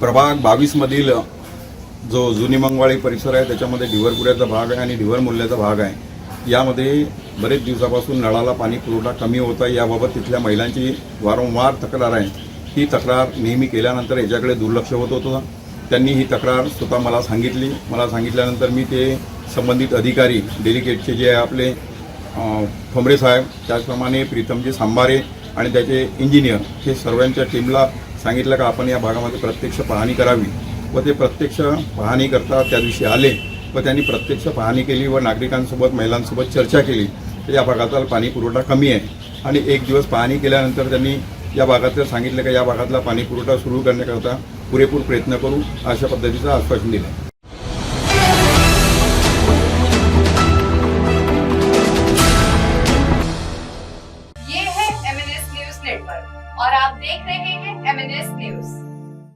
प्रभाग 22 मधील जो जुनी मंगवाळी परिसर आहे त्याच्यामध्ये ढिवरपुऱ्याचा भाग आहे आणि ढिवर मुल्ल्याचा भाग आहे। यामध्ये बरेच दिवसापासून नळाला पाणी पुरवठा कमी होत आहे, याबाबत तिथल्या महिलांची वारंवार तक्रार आहे। ही तक्रार नेहमी केल्यानंतर याच्याकडे दुर्लक्ष होत होतं। त्यांनी ही तक्रार स्वतः मला सांगितल्यानंतर मी ते संबंधित अधिकारी डेलिगेटचे जे आपले ठोंबरे साहेब, त्याचप्रमाणे प्रीतमजी सांबारे आणि त्याचे इंजिनियर हे सर्वांच्या टीमला सांगितलं का आपण या भागामध्ये प्रत्यक्ष पाहणी करावी व ते प्रत्यक्ष पाहणी करता त्या दिवशी आले व त्यांनी प्रत्यक्ष पाहणी केली व नागरिकांसोबत महिलांसोबत चर्चा केली। या भागातला पाणी पुरवठा कमी आहे आणि एक दिवस पाहणी केल्यानंतर त्यांनी या भागातलं सांगितलं का या भागातला पाणी पुरवठा सुरू करण्याकरता पुरेपूर प्रयत्न करू अशा पद्धतीचं आश्वासन दिलं।